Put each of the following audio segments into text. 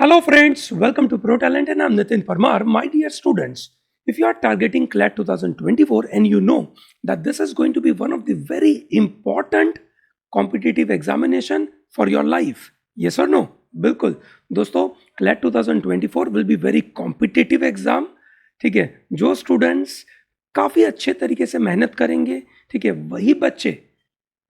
Hello friends, welcome to Pro Talent and I'm Nitin Parmar. My dear students, if you are targeting CLAT 2024 and you know that this is going to be one of the very important competitive examination for your life, yes or no? बिल्कुल दोस्तों, CLAT 2024 will be very competitive exam. ठीक है, जो students काफ़ी अच्छे तरीके से मेहनत करेंगे, ठीक है, वही बच्चे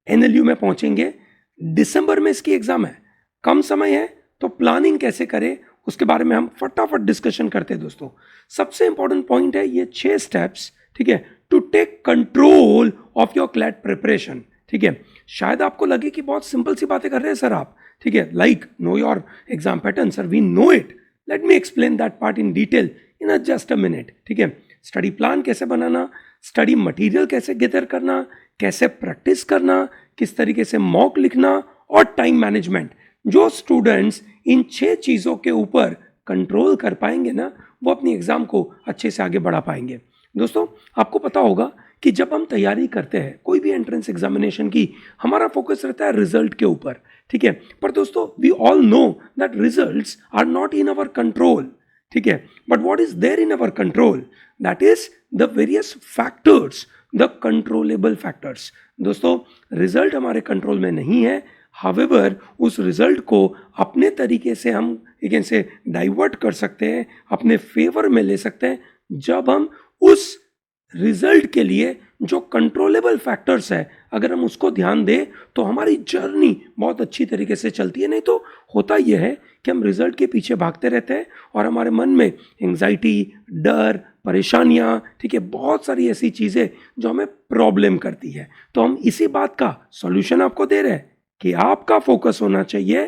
NLU में पहुंचेंगे. दिसंबर में इसकी एग्जाम है, कम समय है, तो प्लानिंग कैसे करें उसके बारे में हम फटाफट डिस्कशन करते हैं दोस्तों. सबसे इंपॉर्टेंट पॉइंट है ये 6 स्टेप्स, ठीक है, to take control of your CLAT preparation. ठीक है, शायद आपको लगे कि बहुत सिंपल सी बातें कर रहे हैं सर आप, ठीक है, like know your exam pattern. Sir we know it, let me explain that part in detail in just a minute. ठीक है, स्टडी प्लान कैसे बनाना, स्टडी मटेरियल कैसे गैदर करना, कैसे प्रैक्टिस करना, किस तरीके से मॉक लिखना और टाइम मैनेजमेंट. जो स्टूडेंट्स इन 6 चीज़ों के ऊपर कंट्रोल कर पाएंगे ना, वो अपनी एग्जाम को अच्छे से आगे बढ़ा पाएंगे. दोस्तों, आपको पता होगा कि जब हम तैयारी करते हैं कोई भी एंट्रेंस एग्जामिनेशन की, हमारा फोकस रहता है रिजल्ट के ऊपर. ठीक है, पर दोस्तों we all know that results are not in our control. ठीक है, but what is there in our control, that is the various factors, the controllable factors. दोस्तों, रिजल्ट हमारे कंट्रोल में नहीं है. हावेवर उस रिजल्ट को अपने तरीके से हम एक से डाइवर्ट कर सकते हैं, अपने फेवर में ले सकते हैं, जब हम उस रिजल्ट के लिए जो कंट्रोलेबल फैक्टर्स है अगर हम उसको ध्यान दें तो हमारी जर्नी बहुत अच्छी तरीके से चलती है. नहीं तो होता यह है कि हम रिजल्ट के पीछे भागते रहते हैं और हमारे मन में एंग्जाइटी, डर, परेशानियां, ठीक है, बहुत सारी ऐसी चीज़ें जो हमें प्रॉब्लम करती है. तो हम इसी बात का सॉल्यूशन आपको दे रहे हैं कि आपका फोकस होना चाहिए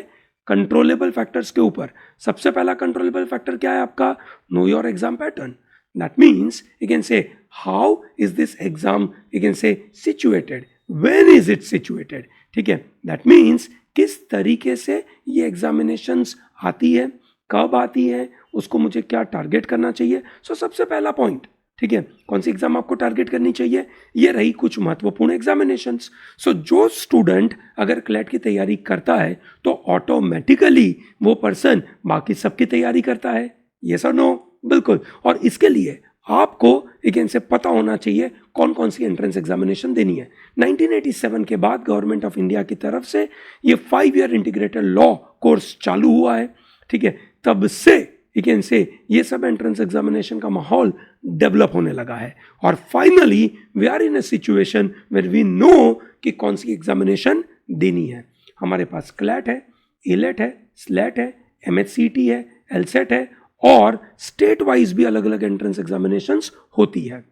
कंट्रोलेबल फैक्टर्स के ऊपर. सबसे पहला कंट्रोलेबल फैक्टर क्या है आपका? No your exam pattern. That means you can say how is this exam, you can say situated, when is it situated. ठीक है, that means किस तरीके से ये एग्जामिनेशंस आती है, कब आती है, उसको मुझे क्या टारगेट करना चाहिए. सबसे पहला पॉइंट, ठीक है, कौन सी एग्जाम आपको टारगेट करनी चाहिए, ये रही कुछ महत्वपूर्ण एग्जामिनेशंस. जो स्टूडेंट अगर क्लैट की तैयारी करता है तो ऑटोमेटिकली वो पर्सन बाकी सबकी तैयारी करता है. यस और नो? बिल्कुल. और इसके लिए आपको एक से पता होना चाहिए कौन कौन सी एंट्रेंस एग्जामिनेशन देनी है. 1987 के बाद गवर्नमेंट ऑफ इंडिया की तरफ से ये 5 ईयर इंटीग्रेटेड लॉ कोर्स चालू हुआ है. ठीक है, तब से एक से ये सब एंट्रेंस एग्जामिनेशन का माहौल डेवलप होने लगा है और finally we are in a situation where we know कि कौन सी एग्जामिनेशन देनी है. हमारे पास क्लैट है, एलेट है, स्लेट है, MHCT है, एलसेट है और स्टेट वाइज भी अलग अलग एंट्रेंस एग्जामिनेशंस होती है.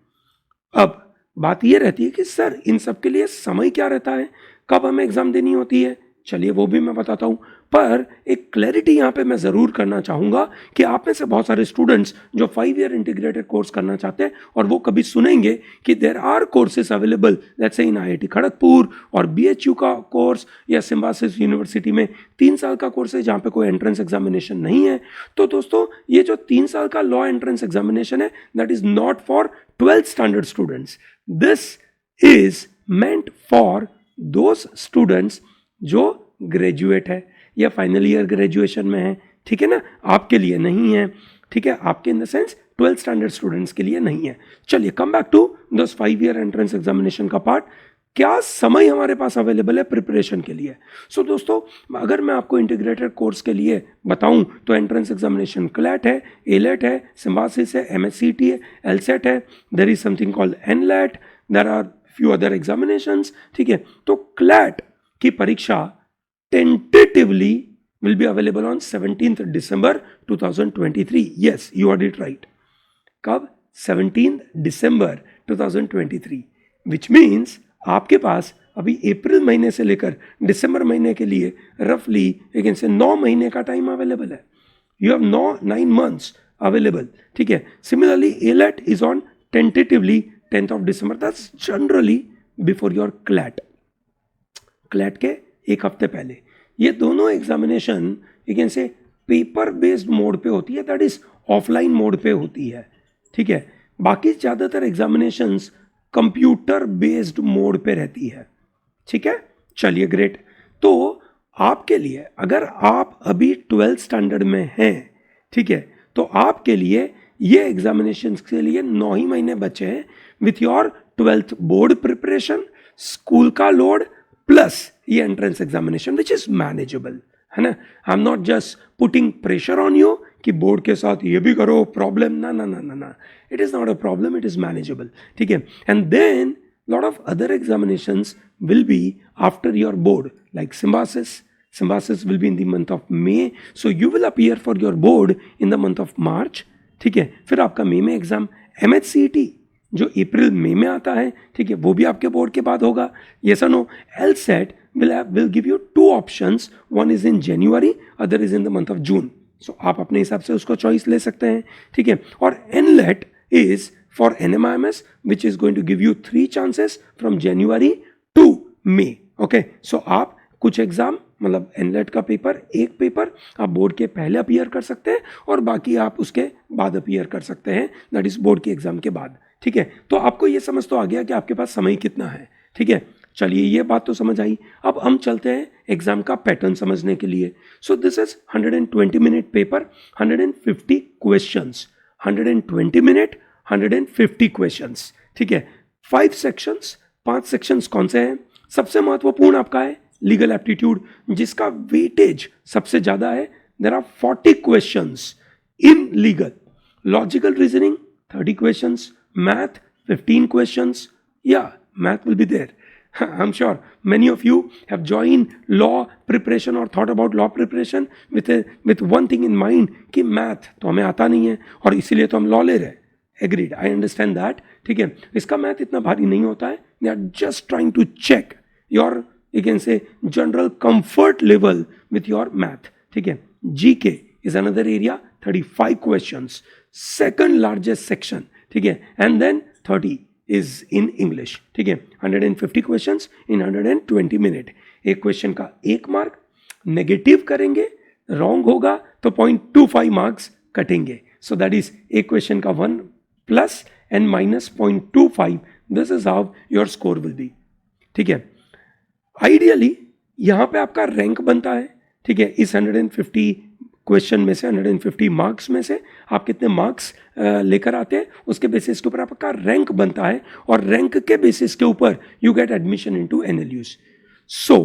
अब बात यह रहती है कि सर इन सब के लिए समय क्या रहता है, कब हमें एग्जाम देनी होती है. चलिए वो भी मैं बताता हूँ, पर एक क्लैरिटी यहाँ पे मैं ज़रूर करना चाहूँगा कि आप में से बहुत सारे स्टूडेंट्स जो 5 ईयर इंटीग्रेटेड कोर्स करना चाहते हैं और वो कभी सुनेंगे कि there are courses available, let's say in IIT Kharagpur और BHU का कोर्स या सिम्बायोसिस यूनिवर्सिटी में 3 साल का कोर्स है जहाँ पे कोई एंट्रेंस एग्जामिनेशन नहीं है. तो दोस्तों, ये जो 3 साल का लॉ एंट्रेंस एग्जामिनेशन है, that is not for 12th standard students. This is meant for those students जो ग्रेजुएट है या फाइनल ईयर ग्रेजुएशन में है. ठीक है ना, आपके लिए नहीं है. ठीक है, आपके in the sense 12th standard students के लिए नहीं है. चलिए come back to those 5 year entrance examination का पार्ट. क्या समय हमारे पास अवेलेबल है प्रिपरेशन के लिए. दोस्तों, अगर मैं आपको इंटीग्रेटेड कोर्स के लिए बताऊं तो एंट्रेंस एग्जामिनेशन क्लैट है, एलेट है, सिम्बायोसिस है, MHCT है, एलसेट है, there is something called NLAT, there are few other examinations. ठीक है, तो क्लैट की परीक्षा tentatively will be available on 17th December 2023. Yes, you heard it right. कब? 17th December 2023, which means आपके पास अभी अप्रैल महीने से लेकर दिसंबर महीने के लिए रफली एक से 9 महीने का टाइम अवेलेबल है. You have 9 months available. ठीक है, similarly AILET is on tentatively 10th of December. That's generally before your CLAT के एक हफ्ते पहले. ये दोनों एग्जामिनेशन एक से पेपर बेस्ड मोड पे होती है, दैट इज ऑफलाइन मोड पे होती है. ठीक है, बाकी ज़्यादातर एग्जामिनेशंस कंप्यूटर बेस्ड मोड पे रहती है. ठीक है, चलिए ग्रेट. तो आपके लिए, अगर आप अभी 12th स्टैंडर्ड में हैं, ठीक है, तो आपके लिए ये एग्जामिनेशन के लिए 9 ही महीने बचे हैं with your 12th board preparation, school का लोड प्लस ये entrance examination which is manageable, है ना. I am not just putting pressure on you कि बोर्ड के साथ ये भी करो, प्रॉब्लम ना ना ना ना ना, it is not a problem, it is manageable, ठीक है. And then lot of other examinations will be after your board, like symbiosis will be in the month of May, so you will appear for your board in the month of March, ठीक है. फिर आपका मई में exam, MHCET जो अप्रैल मई में आता है, ठीक है, वो भी आपके बोर्ड के बाद होगा. yes or no. LSAT will give you 2 options, one is in January, other is in the month of June, so आप अपने हिसाब से उसको चॉइस ले सकते हैं, ठीक है. और NLET is for NMIMS, which is going to give you 3 chances from January to May. Okay, so आप कुछ एग्जाम, मतलब NLET का पेपर, एक पेपर आप बोर्ड के पहले अपीयर कर सकते हैं और बाकी आप उसके बाद अपीयर कर सकते हैं, दैट इज बोर्ड के एग्जाम के बाद, ठीक है. तो आपको ये समझ तो आ गया कि आपके पास समय कितना है, ठीक है. चलिए ये बात तो समझ आई. अब हम चलते हैं एग्जाम का पैटर्न समझने के लिए. सो this is 120 minute paper, 150 questions, 120 minute, 150 questions, ठीक है. 5 सेक्शंस, 5 सेक्शंस कौन से हैं? सबसे महत्वपूर्ण आपका है लीगल एप्टीट्यूड, जिसका वेटेज सबसे ज्यादा है. There are 40 questions in legal. Logical reasoning 30 questions, math 15 questions. या math will be there. I'm sure many of you have joined law preparation or thought about law preparation with one thing in mind कि math तो हमें आता नहीं है और इसीलिए तो हम लॉ ले रहे हैं. एग्रीड, आई अंडरस्टैंड दैट, ठीक है. इसका मैथ इतना भारी नहीं होता है. They are just trying to check your, you can say, general comfort level with your math, ठीक है. GK is another area, 35 questions, second largest section, ठीक है. And then 30 is in English, ठीक है. 150 क्वेश्चंस इन 120 मिनट. एक question का 1 mark, negative करेंगे, wrong होगा तो 0.25 मार्क्स कटेंगे. सो दैट इज एक क्वेश्चन का 1 plus and minus 0.25. This is how your score will be, ठीक है. आइडियली यहां पे आपका रैंक बनता है, ठीक है. इस 150 क्वेश्चन में से, 150 मार्क्स में से आप कितने मार्क्स लेकर आते हैं, उसके बेसिस के ऊपर आपका रैंक बनता है और रैंक के बेसिस के ऊपर you get admission into NLUs. So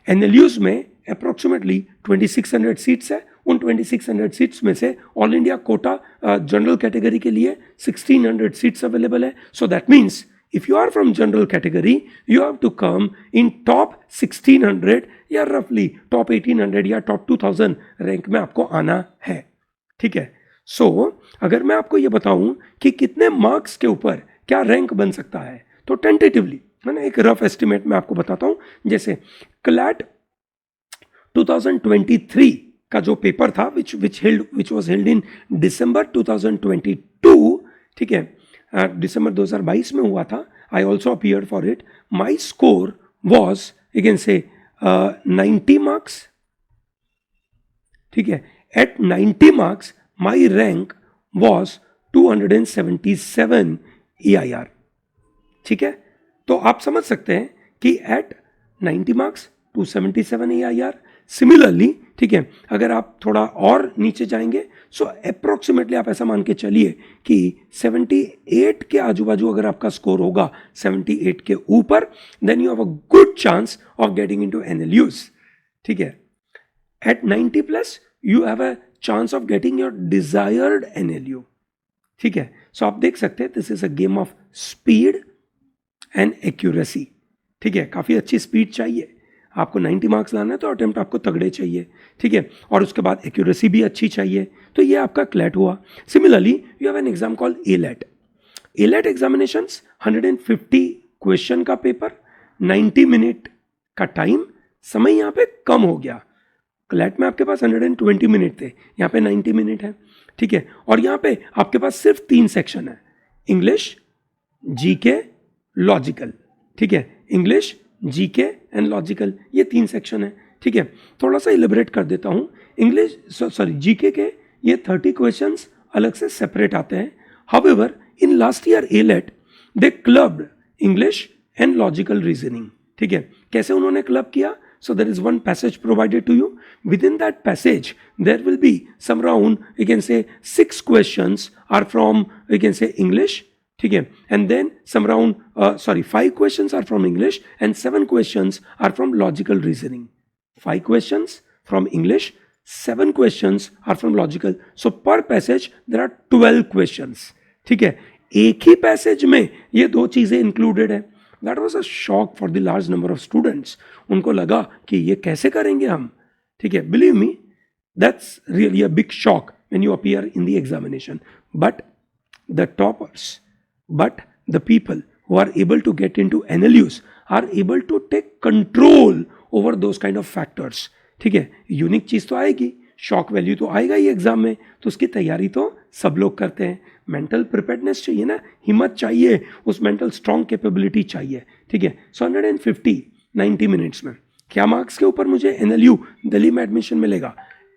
NLUs में अप्रोक्सीमेटली 2600 सीट्स है. उन 2600 सीट्स में से all India quota general category के लिए 1600 सीट्स अवेलेबल है. So that means if you are from general category, you have to come in top 1600 या roughly top 1800 या top 2000 रैंक में आपको आना है, ठीक है. सो अगर मैं आपको ये बताऊं कि कितने मार्क्स के ऊपर क्या रैंक बन सकता है, तो टेंटेटिवली मैंने एक रफ एस्टिमेट में आपको बताता हूं. जैसे क्लैट 2023 का जो पेपर था which was held in December 2022, ठीक है, दिसंबर 2022 में हुआ था. I also appeared for it. My score was, you can say, 90 marks, ठीक है. At 90 marks my rank was 277 EIR, ठीक है. तो आप समझ सकते हैं कि एट 90 मार्क्स 277 EIR. सिमिलरली, ठीक है, अगर आप थोड़ा और नीचे जाएंगे, सो अप्रोक्सीमेटली आप ऐसा मान के चलिए कि 78 के आजू बाजू अगर आपका स्कोर होगा, 78 के ऊपर, then you have a good chance of getting into NLUs, ठीक है. At 90 plus you have a chance of getting your desired NLU, ठीक है. सो आप देख सकते हैं this is a game of speed and accuracy, ठीक है. काफी अच्छी स्पीड चाहिए आपको. 90 मार्क्स लाना है तो अटेम्प्ट आपको तगड़े चाहिए, ठीक है. और उसके बाद एक्यूरेसी भी अच्छी चाहिए. तो ये आपका क्लैट हुआ. Similarly you have an exam called ALET. ALET examinations 150 question का पेपर, 90 मिनट का टाइम. समय यहाँ पे कम हो गया. क्लैट में आपके पास 120 मिनट थे, यहाँ पे 90 मिनट है, ठीक है. और यहाँ पे आपके पास सिर्फ 3 सेक्शन है, इंग्लिश, GK, लॉजिकल, ठीक है. इंग्लिश, GK एंड लॉजिकल, ये 3 सेक्शन है, ठीक है. थोड़ा सा इलेबरेट कर देता हूँ. इंग्लिश, सॉरी, GK के ये 30 क्वेश्चंस अलग से सेपरेट आते हैं. However in last year ALET they clubbed English and logical reasoning, ठीक है. कैसे उन्होंने क्लब किया? So there is one passage provided to you. Within that passage, there will be some round, you can say 6 questions are from, you can say English, ठीक है, and then some round 5 questions are from English and 7 questions are from logical reasoning. 5 questions from English, 7 questions are from logical. So per passage there are 12 questions. ठीक है, एक ही passage में ये 2 चीजें included है. That was a shock for the large number of students. उनको लगा कि ये कैसे करेंगे हम. ठीक है, believe me, that's really a big shock when you appear in the examination. But the toppers, but the people who are able to get into NLUs are able to take control over those kind of factors. ठीक है, unique चीज तो आएगी, shock value तो आएगा ही exam में, तो उसकी तैयारी तो सब लोग करते हैं. मेंटल प्रिपेयर्डनेस चाहिए ना, हिम्मत चाहिए, उस मेंटल स्ट्रॉन्ग कैपेबिलिटी चाहिए. ठीक है, सो 150 90 मिनट्स में क्या मार्क्स के ऊपर मुझे NLU दिल्ली में एडमिशन मिलेगा?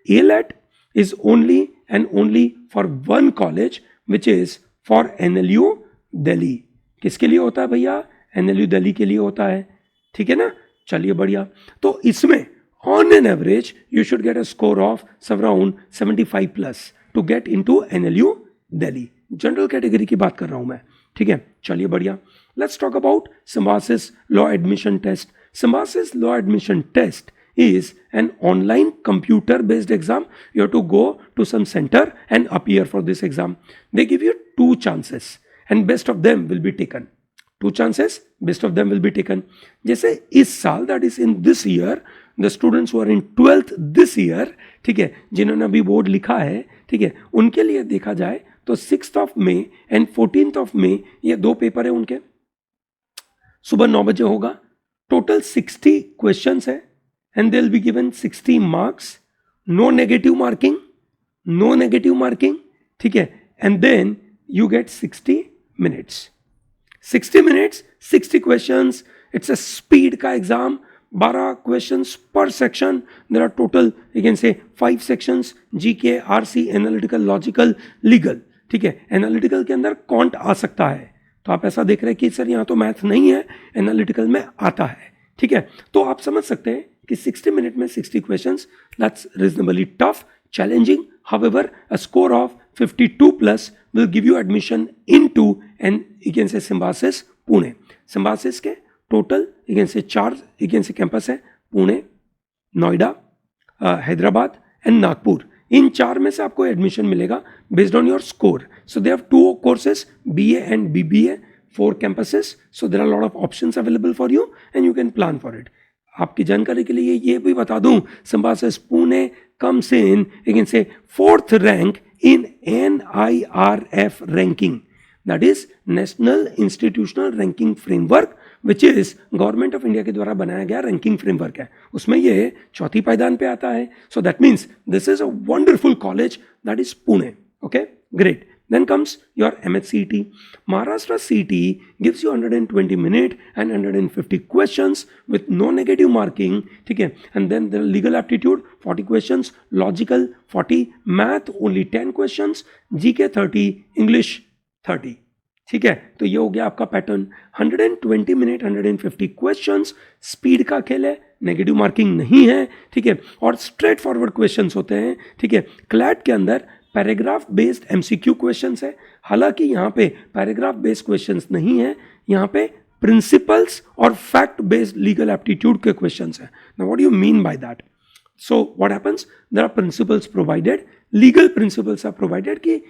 ALET is only and only for one college which is for NLU Delhi. किसके लिए होता है भैया? NLU दिल्ली के लिए होता है. ठीक है ना, चलिए बढ़िया. तो इसमें on an average you should get a score of around 75 plus to get into NLU Delhi. General category की बात कर रहा हूं मैं. ठीक है, चलिए बढ़िया. Let's talk about Symbiosis law admission test. Symbiosis law admission test is an online computer based exam. You have to go to some center and appear for this exam. They give you 2 chances and best of them will be taken. 2 chances, best of them will be taken. जैसे इस साल, that is in this year, the students who are in 12th this year, ठीक है, जिन्होंने अभी board लिखा है, ठीक है, उनके लिए देखा जाए तो 6th of May and 14th of May ये 2 पेपर है उनके. सुबह 9 बजे होगा. टोटल 60 क्वेश्चंस है and they'll be given 60 marks, no negative marking, ठीक है, and then you get 60 minutes, 60 questions. It's a speed का exam. 12 questions per section. There are total, you can say 5 sections, GK, RC, analytical, logical, legal. ठीक है, analytical के अंदर can't आ सकता है. तो आप ऐसा देख रहे हैं कि सर यहाँ तो मैथ नहीं है, एनालिटिकल में आता है. ठीक है, तो आप समझ सकते हैं कि 60 मिनट में 60 questions, that's reasonably tough, challenging. However a score of 52 plus will give you admission into and you can say Symbiosis Pune. Symbiosis के total you can say 4 you can say campus है, पुणे, नोएडा, हैदराबाद एंड नागपुर. इन 4 में से आपको एडमिशन मिलेगा based on your score. So they have 2 courses, BA एंड BBA, 4 campuses. So there are a lot of options available for you and you can plan for it. आपकी जानकारी के लिए ये भी बता दूं, symbiosis Pune comes in, you can say 4th rank in NIRF ranking. That is National Institutional Ranking Framework, which is government of India के द्वारा बनाया गया रैंकिंग फ्रेमवर्क है. उसमें ये 4थी पायदान पे आता है. So that means this is a wonderful college, that is Pune. Okay, great. Then comes your MHCET. Maharashtra CET gives you 120 minute and 150 questions with no negative marking. ठीक है, and then the legal aptitude 40 questions, logical 40, math only 10 questions, GK 30, English 30. ठीक है, तो ये हो गया आपका pattern. 120 minute 150 questions, speed का खेल है, नेगेटिव मार्किंग नहीं है. ठीक है, और स्ट्रेट फॉरवर्ड क्वेश्चंस होते हैं. ठीक है, क्लैट के अंदर पैराग्राफ बेस्ड MCQ क्वेश्चंस है. हालांकि यहाँ पे पैराग्राफ बेस्ड क्वेश्चंस नहीं है, यहाँ पे प्रिंसिपल्स और फैक्ट बेस्ड लीगल एप्टीट्यूड के क्वेश्चंस है. Now what do you mean by that? So what happens? There are principles provided, legal principles are provided कि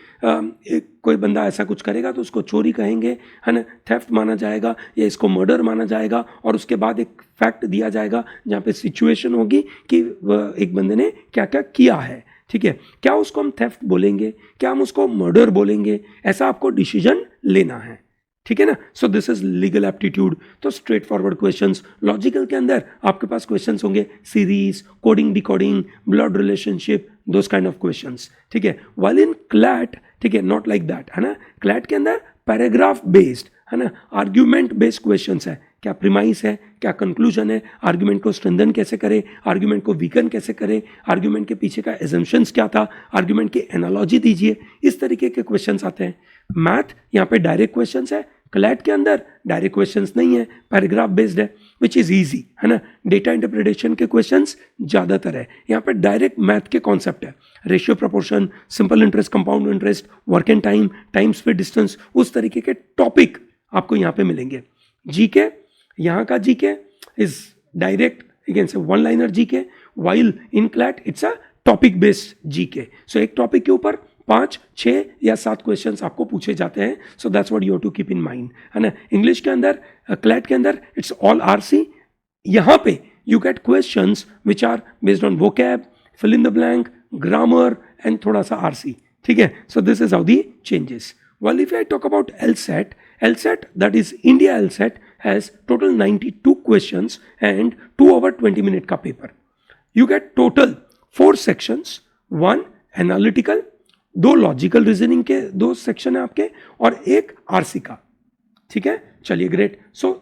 कोई बंदा ऐसा कुछ करेगा तो उसको चोरी कहेंगे, है ना, थेफ्ट माना जाएगा या इसको मर्डर माना जाएगा, और उसके बाद एक फैक्ट दिया जाएगा जहाँ पे सिचुएशन होगी कि एक बंदे ने क्या क्या किया है. ठीक है, क्या उसको हम थेफ्ट बोलेंगे, क्या हम उसको मर्डर बोलेंगे, ऐसा आपको डिसीजन लेना है. ठीक है ना. सो दिस इज लीगल एप्टीट्यूड. तो स्ट्रेट फॉरवर्ड क्वेश्चंस. लॉजिकल के अंदर आपके पास क्वेश्चंस होंगे series, coding, decoding, blood relationship, those kind of questions. ठीक है, वाइल इन क्लैट, ठीक है, नॉट लाइक दैट, है ना. क्लैट के अंदर पैराग्राफ बेस्ड, है ना, आर्ग्यूमेंट बेस्ड क्वेश्चंस है. क्या प्रीमाइस है, क्या कंक्लूजन है, आर्ग्यूमेंट को स्ट्रेंथन कैसे करे, आर्ग्यूमेंट को वीकन कैसे करे, आर्ग्यूमेंट के पीछे का एजम्पशंस क्या था, आर्ग्यूमेंट की एनालॉजी दीजिए, इस तरीके के क्वेश्चंस आते हैं. मैथ यहाँ पे डायरेक्ट क्वेश्चंस है, क्लैट के अंदर डायरेक्ट क्वेश्चंस नहीं है, पैराग्राफ बेस्ड है. विच इज ईजी, है ना. डेटा इंटरप्रिटेशन के क्वेश्चंस ज़्यादातर है. यहाँ पे डायरेक्ट मैथ के कॉन्सेप्ट है, ratio proportion, simple interest, compound interest, work and time, time speed distance, उस तरीके के टॉपिक आपको यहाँ पे मिलेंगे. जीके, यहाँ का GK is direct again say one liner GK, while in CLAT it's a topic based GK. So एक टॉपिक के ऊपर 5, 6 या 7 क्वेश्चंस आपको पूछे जाते हैं. So that's what you have to keep in mind, है ना. इंग्लिश के अंदर, CLAT के अंदर इट्स ऑल RC. यहाँ पे you get questions which are based on vocab, fill in the blank, grammar and थोड़ा सा RC. ठीक है. So this is how the changes. Well, if I talk about LSAT, that is India LSAT, has total 92 questions and 2 hour 20 minute का paper. You get total 4 sections, 1 analytical, 2 logical reasoning के 2 section है आपके, और 1 RC का. ठीक है, चलिए, great. So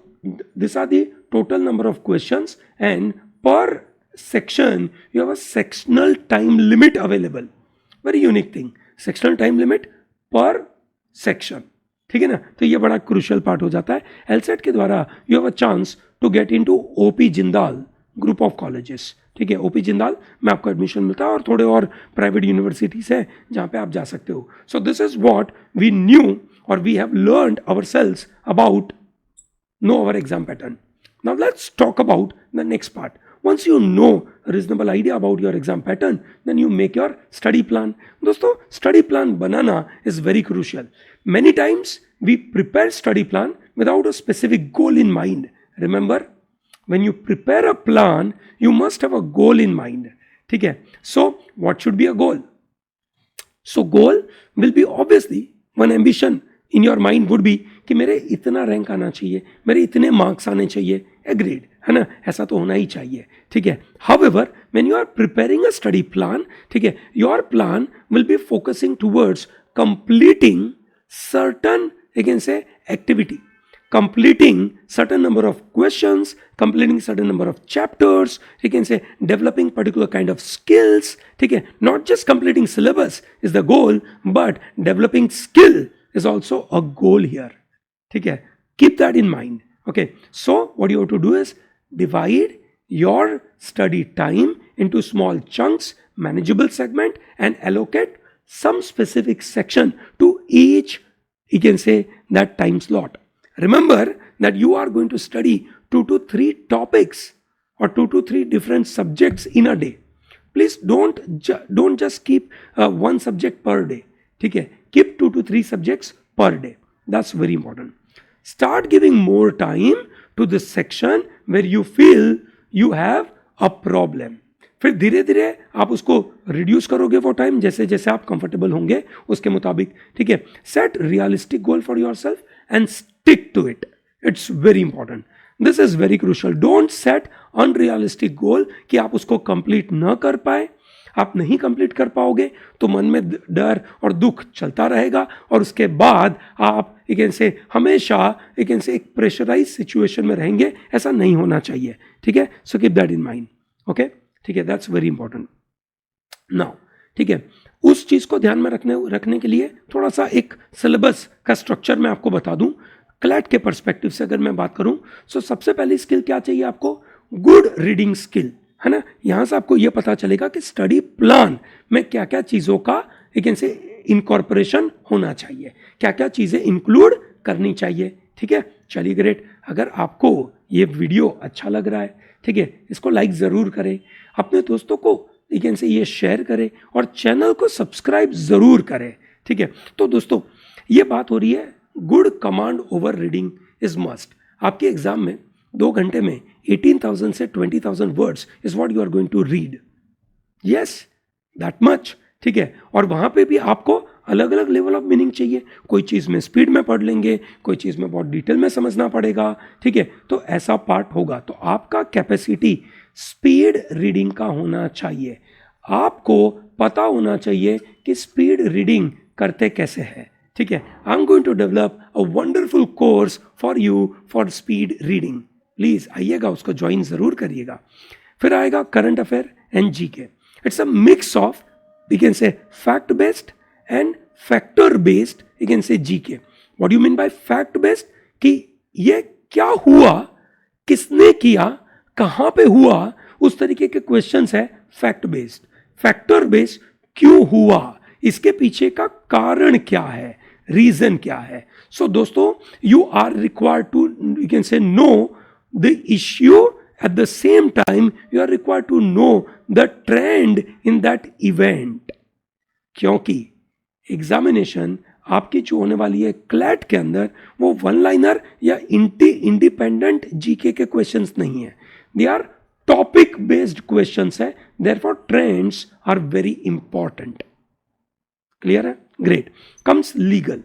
these are the total number of questions, and per section you have a sectional time limit available. Very unique thing, sectional time limit per section. ठीक है ना. तो ये बड़ा क्रूशियल पार्ट हो जाता है. LSAT के द्वारा you have a chance to get into OP Jindal group of colleges. ठीक है, OP जिंदाल में आपको एडमिशन मिलता है, और थोड़े और प्राइवेट यूनिवर्सिटीज है जहाँ पे आप जा सकते हो. So this is what we knew और we have learned ourselves about no our exam pattern. Now let's talk about the next part. Once you know a reasonable idea about your exam pattern, then you make your study plan. दोस्तों, study plan banana is very crucial. Many times we prepare study plan without a specific goal in mind. Remember, when you prepare a plan, you must have a goal in mind. ठीक है. So what should be a goal? So goal will be obviously one ambition in your mind would be कि मेरे इतना rank आना चाहिए, मेरे इतने marks आने चाहिए, एग्रीड, है ना, ऐसा तो होना ही चाहिए. ठीक है. However when you are preparing a study plan, ठीक है, your plan will be focusing towards completing certain, again say activity, completing certain number of questions, completing certain number of chapters, you can say developing particular kind of skills. ठीक है. Not just completing syllabus is the goal, but developing skill is also a goal here. ठीक है. Keep that in mind. Okay. So what you have to do is divide your study time into small chunks, manageable segment, and allocate some specific section to each, you can say, that time slot. Remember that you are going to study 2 to 3 topics or 2 to 3 different subjects in a day. Please don't just keep one subject per day. ठीक है. Keep 2 to 3 subjects per day. That's very important. Start giving more time to the section where you feel you have a problem. फिर धीरे धीरे आप उसको reduce करोगे वो time, जैसे जैसे आप कंफर्टेबल होंगे उसके मुताबिक. ठीक है. Set realistic goal for yourself and stick to it. It's very important. This is very crucial. Don't set unrealistic goal कि आप उसको कंप्लीट न कर पाए. आप नहीं कंप्लीट कर पाओगे तो मन में डर और दुख चलता रहेगा, और उसके बाद आप से हमेशा एक प्रेशराइज सिचुएशन में रहेंगे. ऐसा नहीं होना चाहिए. ठीक है. So keep that in mind. Okay. ठीक है. That's very important. नाउ, ठीक है, उस चीज को ध्यान में रखने के लिए थोड़ा सा एक सिलेबस का स्ट्रक्चर मैं आपको बता दूं. क्लैट के पर्सपेक्टिव से अगर मैं बात करूं, सो सबसे पहली स्किल क्या चाहिए आपको? गुड रीडिंग स्किल, है ना. यहां से आपको यह पता चलेगा कि स्टडी प्लान में क्या क्या चीजों का इनकॉर्पोरेशन होना चाहिए, क्या क्या चीजें इंक्लूड करनी चाहिए. ठीक है. चलिए, ग्रेट. अगर आपको ये वीडियो अच्छा लग रहा है, ठीक है, इसको लाइक जरूर करें, अपने दोस्तों को ये शेयर करें, और चैनल को सब्सक्राइब जरूर करें. ठीक है. तो दोस्तों, ये बात हो रही है good command over reading is must. आपके एग्जाम में 2 घंटे में 18,000 से 20,000 words is what you are going to read. Yes, that much. ठीक है. और वहां पे भी आपको अलग अलग लेवल ऑफ मीनिंग चाहिए. कोई चीज में स्पीड में पढ़ लेंगे, कोई चीज में बहुत डिटेल में समझना पड़ेगा. ठीक है. तो ऐसा पार्ट होगा. तो आपका कैपेसिटी स्पीड रीडिंग का होना चाहिए. आपको पता होना चाहिए कि स्पीड रीडिंग करते कैसे है. ठीक है. I am going to develop a wonderful course for you for speed reading. Please आइएगा, उसको ज्वाइन जरूर करिएगा. फिर आएगा current affair and GK. It's a mix of, you can say, fact based and factor based, you can say GK. What do you mean by fact based? कि ये क्या हुआ, किसने किया, कहां पे हुआ, उस तरीके के क्वेश्चंस है फैक्ट बेस्ड। फैक्टर बेस्ड क्यों हुआ, इसके पीछे का कारण क्या है, रीजन क्या है। सो दोस्तों, you are required to, you can say, know the issue, at the same time you are required to know the trend in that event, क्योंकि एग्जामिनेशन आपकी जो होने वाली है क्लैट के अंदर, वो वन लाइनर या इंडिपेंडेंट जीके के क्वेश्चंस नहीं है, they are topic based questions है, therefore trends are very important. Clear है? Great. Comes legal.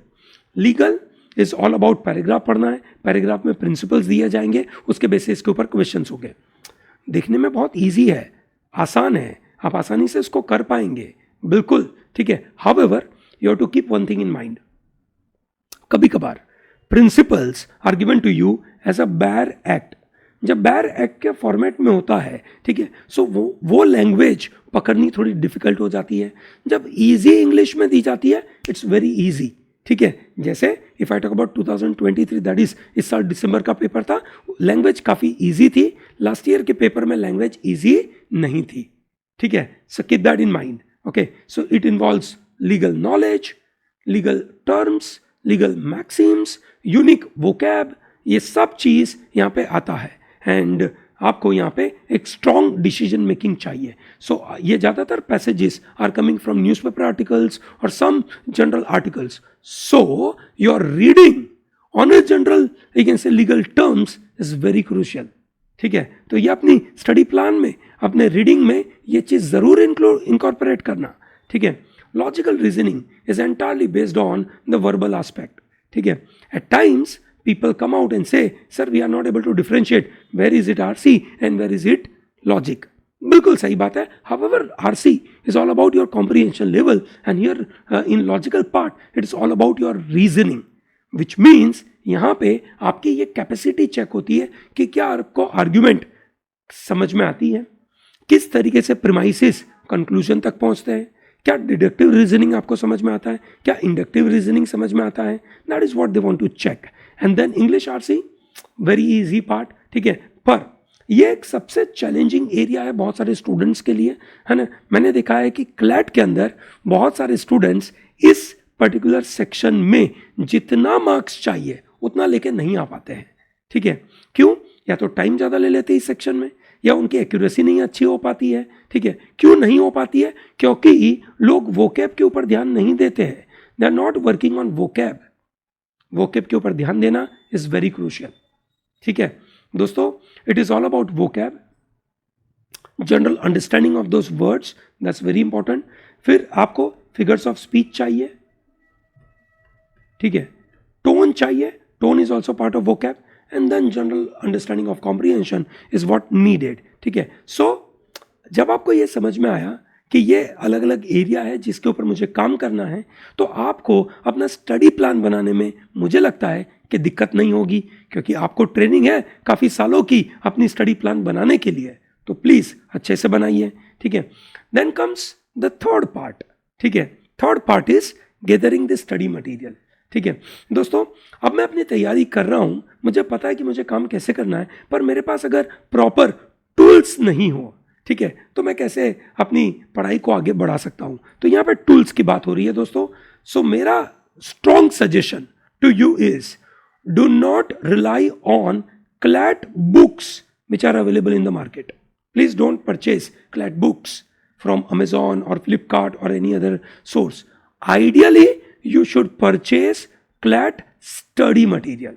Legal is all about paragraph पढ़ना है, पैराग्राफ में प्रिंसिपल्स दिए जाएंगे, उसके बेसिस के ऊपर क्वेश्चंस होंगे। देखने में बहुत इजी है, आसान है, आप आसानी से इसको कर पाएंगे, बिल्कुल ठीक है। However you have to keep one thing in mind, कभी कभार principles are given to you as a bare act. जब बैर एक्ट के फॉर्मेट में होता है, ठीक है, सो वो लैंग्वेज पकड़नी थोड़ी डिफिकल्ट हो जाती है। जब इजी इंग्लिश में दी जाती है, इट्स वेरी इजी, ठीक है। जैसे if I talk about 2023, that is इस साल दिसंबर का पेपर था, लैंग्वेज काफी इजी थी। लास्ट ईयर के पेपर में लैंग्वेज इजी नहीं थी, ठीक है। So keep that in mind, okay. So it involves legal knowledge, legal terms, legal Maxim's, unique vocab, ये सब चीज यहाँ पे आता है। एंड आपको यहाँ पे एक स्ट्रॉन्ग डिसीजन मेकिंग चाहिए। सो ये ज़्यादातर passages are coming from newspaper articles और some general articles. So your reading on a general, you can say, legal terms is very crucial, ठीक है। तो ये अपनी स्टडी प्लान में, अपने रीडिंग में ये चीज़ ज़रूर इनकॉर्पोरेट करना, ठीक है। Logical reasoning is entirely based on the verbal aspect, ठीक है। At times people come out and say, sir, we are not able to differentiate where is it RC and where is it logic. बिल्कुल सही बात है। However, RC is all about your comprehension level, and here in logical part, it is all about your reasoning, which means यहाँ पे आपकी ये capacity check होती है कि क्या आपको आर्ग्यूमेंट समझ में आती है, किस तरीके से प्रीमाइसिस कंक्लूजन तक पहुंचते हैं, क्या डिडक्टिव रीजनिंग आपको समझ में आता है, क्या इंडक्टिव रीजनिंग समझ में आता है। That is what they want to check. And then English RC, very easy part, ठीक है। पर ये एक सबसे चैलेंजिंग एरिया है बहुत सारे स्टूडेंट्स के लिए, है ना। मैंने देखा है कि क्लैट के अंदर बहुत सारे स्टूडेंट्स इस पर्टिकुलर सेक्शन में जितना मार्क्स चाहिए उतना लेके नहीं आ पाते हैं, ठीक है। क्यों? या तो टाइम ज़्यादा ले लेते हैं इस सेक्शन में, या उनकी एक्यूरेसी नहीं अच्छी हो पाती है, ठीक है। क्यों नहीं हो पाती है? क्योंकि लोग वोकैब के ऊपर ध्यान नहीं देते हैं, they are not working on vocab. Vocab के ऊपर ध्यान देना इज वेरी क्रूशियल, ठीक है दोस्तों। It is all about vocab, general understanding of those words, that's very important. फिर आपको फिगर्स ऑफ स्पीच चाहिए, ठीक है। टोन चाहिए, tone is also part of vocab, and then general understanding of comprehension is what needed, ठीक है। सो जब आपको ये समझ में आया कि ये अलग अलग एरिया है जिसके ऊपर मुझे काम करना है, तो आपको अपना स्टडी प्लान बनाने में मुझे लगता है कि दिक्कत नहीं होगी, क्योंकि आपको ट्रेनिंग है काफ़ी सालों की अपनी स्टडी प्लान बनाने के लिए। तो प्लीज़ अच्छे से बनाइए, ठीक है। Then comes the third part, ठीक है। Third part is gathering the study material, ठीक है दोस्तों। अब मैं अपनी तैयारी कर रहा हूँ, मुझे पता है कि मुझे काम कैसे करना है, पर मेरे पास अगर प्रॉपर टूल्स नहीं हो, ठीक है, तो मैं कैसे अपनी पढ़ाई को आगे बढ़ा सकता हूं। तो यहां पे टूल्स की बात हो रही है दोस्तों। सो मेरा strong suggestion to you is, do not rely on CLAT books which are available in the market. Please don't purchase CLAT books from Amazon or Flipkart or any other source. Ideally, you should purchase CLAT study material.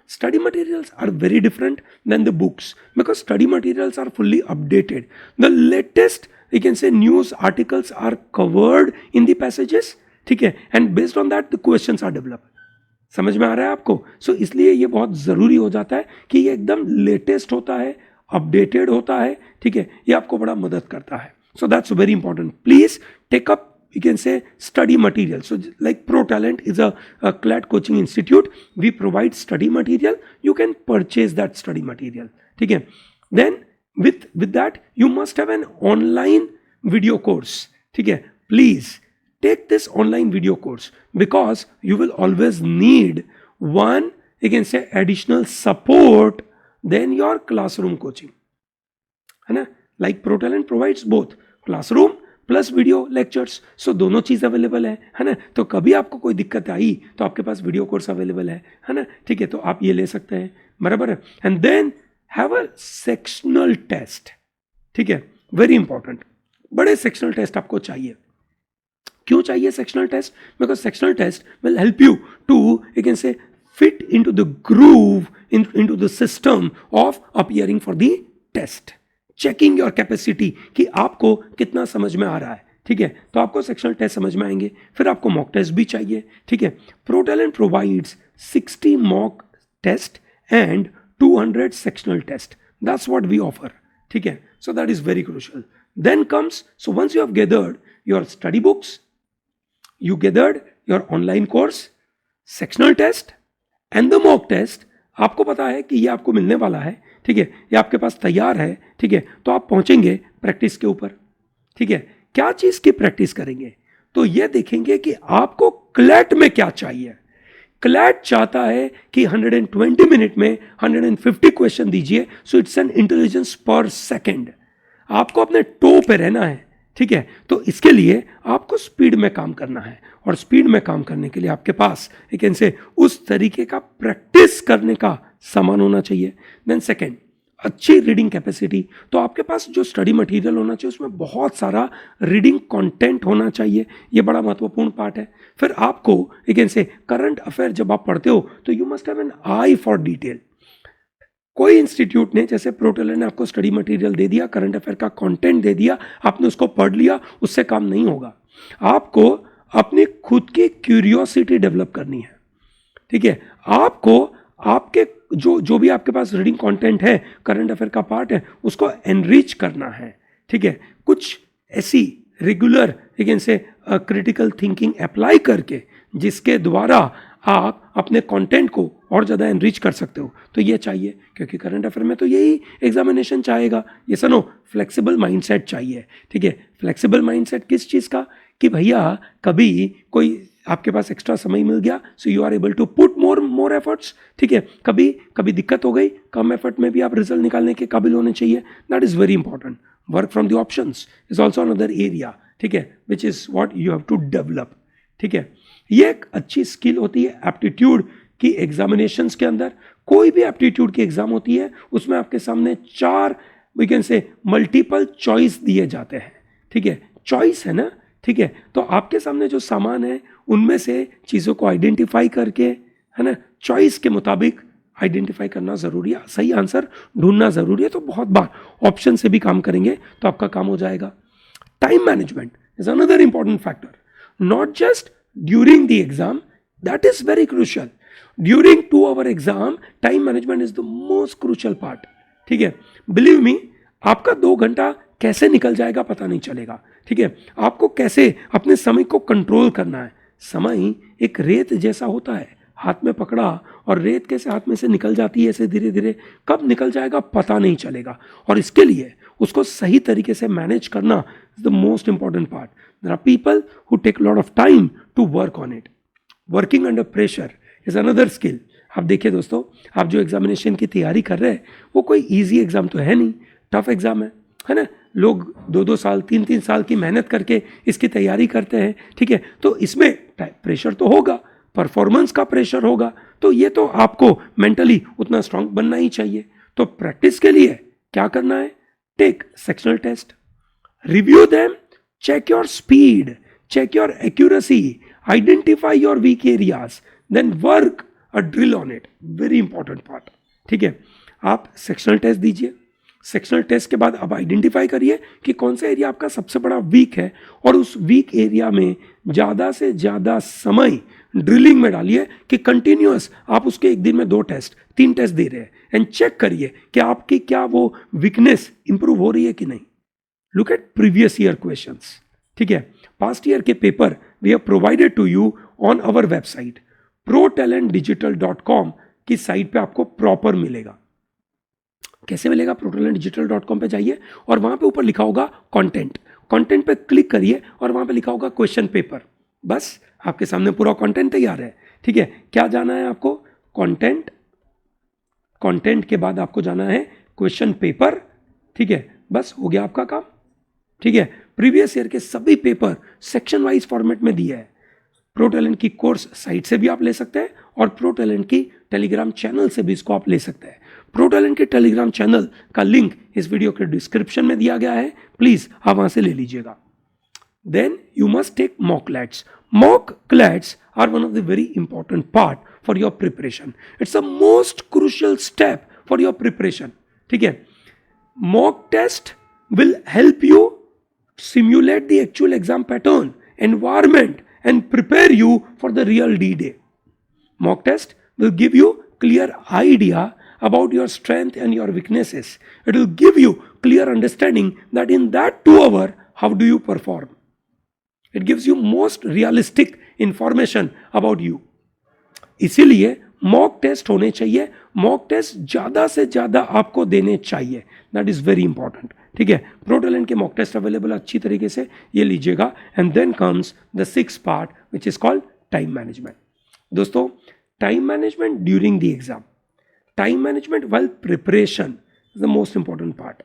Study materials are very different than the books, because study materials are fully updated. The latest, you can say, news articles are covered in the passages, ठीक है, and based on that the questions are developed. समझ में आ रहा है आपको? सो इसलिए ये बहुत ज़रूरी हो जाता है कि ये एकदम लेटेस्ट होता है, अपडेटेड होता है, ठीक है, ये आपको बड़ा मदद करता है। So that's very important. Please take up, you can say, study material. So like ProTalent is a CLAT coaching institute. We provide study material. You can purchase that study material. ठीक है. Then with that you must have an online video course. ठीक है. Please take this online video course, because you will always need one, you can say, additional support then your classroom coaching, है ना. Like ProTalent provides both classroom plus video lectures, so दोनों चीज़ available है ना. तो कभी आपको कोई दिक्कत आई तो आपके पास वीडियो कोर्स अवेलेबल है ना. ठीक है, तो आप ये ले सकते हैं, बराबर है. And then have a sectional test. ठीक है, वेरी इंपॉर्टेंट, बड़े सेक्शनल टेस्ट आपको चाहिए. क्यों चाहिए sectional test? Because sectional test will help you to, you can say, fit into the groove, into the system of appearing for the test, checking your capacity कि आपको कितना समझ में आ रहा है. ठीक है, तो आपको सेक्शनल टेस्ट समझ में आएंगे, फिर आपको मॉक टेस्ट भी चाहिए. ठीक है, ProTalent provides 60 mock test and 200 sectional test. That's what we offer. ठीक है, so that is very crucial. Then comes, so once you have gathered your study books, you gathered your online course, sectional test and the mock test, आपको पता है कि ये आपको मिलने वाला है. ठीक है, ये आपके पास तैयार है. ठीक है, तो आप पहुंचेंगे प्रैक्टिस के ऊपर. ठीक है, क्या चीज की प्रैक्टिस करेंगे? तो ये देखेंगे कि आपको क्लैट में क्या चाहिए. क्लैट चाहता है कि 120 मिनट में 150 क्वेश्चन दीजिए, सो इट्स एन इंटेलिजेंस पर सेकेंड. आपको अपने टो पे रहना है. ठीक है, तो इसके लिए आपको स्पीड में काम करना है, और स्पीड में काम करने के लिए आपके पास एक इनसे उस तरीके का प्रैक्टिस करने का सामान होना चाहिए. देन सेकंड, अच्छी रीडिंग कैपेसिटी. तो आपके पास जो स्टडी मटेरियल होना चाहिए उसमें बहुत सारा रीडिंग कंटेंट होना चाहिए, ये बड़ा महत्वपूर्ण पार्ट है. फिर आपको एक इनसे करंट अफेयर जब आप पढ़ते हो तो you must have an I for detail. कोई इंस्टीट्यूट ने, जैसे प्रोटैलेंट ने आपको स्टडी मटेरियल दे दिया, करंट अफेयर का कंटेंट दे दिया, आपने उसको पढ़ लिया, उससे काम नहीं होगा. आपको अपनी खुद की क्यूरियोसिटी डेवलप करनी है. ठीक है, आपको आपके जो भी आपके पास रीडिंग कंटेंट है, करंट अफेयर का पार्ट है, उसको एनरिच करना है. ठीक है, कुछ ऐसी रेगुलर, लेकिन से क्रिटिकल थिंकिंग अप्लाई करके जिसके द्वारा आप अपने कंटेंट को और ज़्यादा एनरिच कर सकते हो. तो ये चाहिए, क्योंकि करंट अफेयर में तो यही एग्जामिनेशन चाहेगा. ये सुनो, फ्लेक्सिबल माइंडसेट चाहिए. ठीक है, फ्लेक्सिबल माइंडसेट किस चीज़ का? कि भैया कभी कोई आपके पास एक्स्ट्रा समय मिल गया, so you are able to put more efforts. ठीक है, कभी दिक्कत हो गई, कम एफर्ट में भी आप रिजल्ट निकालने के काबिल होने चाहिए. That is very important. Work from the options is also another area. ठीक है, which is what you have to develop. ठीक है, ये एक अच्छी स्किल होती है एप्टीट्यूड की एग्जामिनेशंस के अंदर. कोई भी एप्टीट्यूड की एग्जाम होती है, उसमें आपके सामने 4, we can say, multiple choice दिए जाते हैं. ठीक है, चॉइस है ना. ठीक है, तो आपके सामने जो सामान है उनमें से चीज़ों को आइडेंटिफाई करके, है ना, चॉइस के मुताबिक आइडेंटिफाई करना ज़रूरी है, सही आंसर ढूंढना ज़रूरी है. तो बहुत बार ऑप्शन से भी काम करेंगे तो आपका काम हो जाएगा. Time management is another important factor. Not just during the exam, that is very crucial. During 2 hour exam, time management is the most crucial part. ठीक है, बिलीव मी, आपका 2 घंटा कैसे निकल जाएगा पता नहीं चलेगा. ठीक है, आपको कैसे अपने समय को कंट्रोल करना है. समय एक रेत जैसा होता है, हाथ में पकड़ा और रेत कैसे हाथ में से निकल जाती है, ऐसे धीरे धीरे, कब निकल जाएगा पता नहीं चलेगा. और इसके लिए उसको सही तरीके से मैनेज करना is the most important part. There are people who take lot of time to work on it. Working under pressure is another skill. आप देखिए दोस्तों, आप जो एग्जामिनेशन की तैयारी कर रहे हैं वो कोई इजी एग्जाम तो है नहीं, टफ एग्जाम है ना. लोग 2-2 साल 3-3 साल की मेहनत करके इसकी तैयारी करते हैं. ठीक है, तो इसमें प्रेशर तो होगा, परफॉर्मेंस का प्रेशर होगा. तो ये तो आपको मेंटली उतना स्ट्रांग बनना ही चाहिए. तो प्रैक्टिस के लिए क्या करना है? Take sectional test, review them, check your speed, check your accuracy, identify your weak areas, then work a drill on it. Very important part. ठीक है, आप सेक्शनल टेस्ट दीजिए. सेक्शनल टेस्ट के बाद आप आइडेंटिफाई करिए कि कौन सा एरिया आपका सबसे बड़ा वीक है, और उस वीक एरिया में ज़्यादा से ज़्यादा समय ड्रिलिंग में डालिए कि कंटिन्यूअस आप उसके एक दिन में 2 टेस्ट 3 टेस्ट दे रहे हैं. एंड चेक करिए कि आपकी क्या वो वीकनेस इंप्रूव हो रही है कि नहीं. Look at previous year questions. ठीक है, past year के paper we have provided to you on our website. protalentdigital.com की साइट पे आपको प्रॉपर मिलेगा. कैसे मिलेगा? protalentdigital.com पे जाइए और वहां पे ऊपर लिखा होगा कंटेंट. कंटेंट पे क्लिक करिए और वहां पे लिखा होगा क्वेश्चन पेपर. बस आपके सामने पूरा कंटेंट तैयार है. ठीक है, क्या जाना है आपको? कंटेंट, कंटेंट के बाद आपको जाना है क्वेश्चन पेपर, ठीक है, बस हो गया आपका काम, ठीक है। प्रीवियस ईयर के सभी पेपर सेक्शन वाइज फॉर्मेट में दिया है। प्रो टैलेंट की कोर्स साइट से भी आप ले सकते हैं और प्रो टैलेंट की टेलीग्राम चैनल से भी इसको आप ले सकते हैं। प्रो टैलेंट के टेलीग्राम चैनल का लिंक इस वीडियो के डिस्क्रिप्शन में दिया गया है, प्लीज आप वहां से ले लीजिएगा। Then you must take mock CLATs. Mock CLATs are one of the very important part for your preparation. It's the most crucial step for your preparation. ठीक है, mock test will help you simulate the actual exam pattern, environment, and prepare you for the real D-Day. Mock test will give you clear idea about your strength and your weaknesses. It will give you clear understanding that in that 2 hours, how do you perform. It gives you most realistic information about you. इसीलिए mock test होने चाहिए, mock test ज्यादा से ज्यादा आपको देने चाहिए, that is very important, ठीक है। प्रो टैलेंट के मॉक टेस्ट अवेलेबल अच्छी तरीके से ये लीजिएगा। And then comes the 6th part which is called time management. दोस्तों, time management during the exam, time management while preparation is the most important part.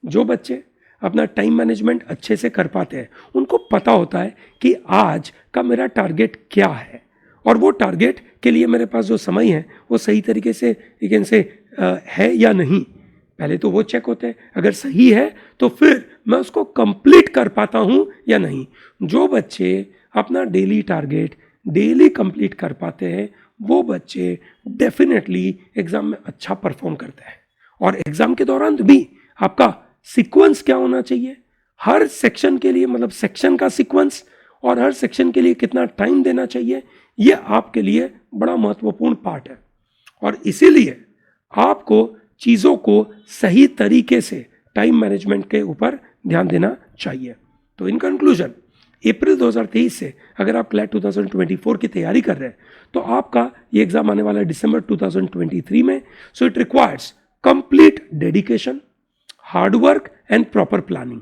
जो बच्चे अपना टाइम मैनेजमेंट अच्छे से कर पाते हैं, उनको पता होता है कि आज का मेरा टारगेट क्या है और वो टारगेट के लिए मेरे पास जो समय है वो सही तरीके से है या नहीं। पहले तो वो चेक होते हैं, अगर सही है तो फिर मैं उसको कंप्लीट कर पाता हूँ या नहीं। जो बच्चे अपना डेली टारगेट डेली कंप्लीट कर पाते हैं, वो बच्चे डेफिनेटली एग्जाम में अच्छा परफॉर्म करते हैं। और एग्जाम के दौरान भी आपका सीक्वेंस क्या होना चाहिए, हर सेक्शन के लिए, मतलब सेक्शन का सीक्वेंस और हर सेक्शन के लिए कितना टाइम देना चाहिए, ये आपके लिए बड़ा महत्वपूर्ण पार्ट है। और इसीलिए आपको चीज़ों को सही तरीके से टाइम मैनेजमेंट के ऊपर ध्यान देना चाहिए। तो इन कंक्लूजन, अप्रैल 2023 से अगर आप क्लैट 2024 की तैयारी कर रहे हैं तो आपका ये एग्जाम आने वाला है दिसंबर 2023 में। So it requires complete dedication, hard work and proper planning.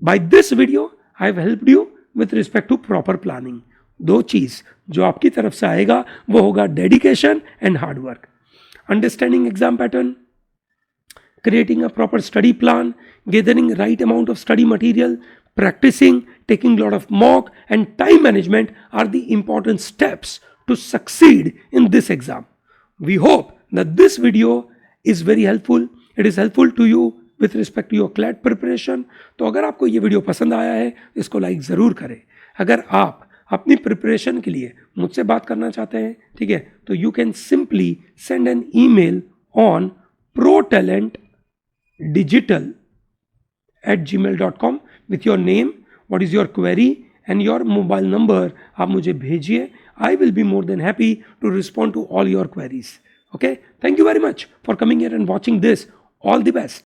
By this video, I have helped you with respect to proper planning. 2 चीज जो आपकी तरफ से आएगा वो होगा dedication and hard work. Understanding exam pattern, creating a proper study plan, gathering right amount of study material, practicing, taking a lot of mock, and time management are the important steps to succeed in this exam. We hope that this video is very helpful. It is helpful to you with respect to your CLAT preparation. तो अगर आपको ये video पसंद आया है इसको like ज़रूर करें। अगर आप अपनी प्रिपरेशन के लिए मुझसे बात करना चाहते हैं, ठीक है, तो you can simply send an email on protalentdigital@gmail.com with your name, what is your query and your mobile number आप मुझे भेजिए। I will be more than happy to respond to all your queries. Okay, thank you very much for coming here and watching this. All the best.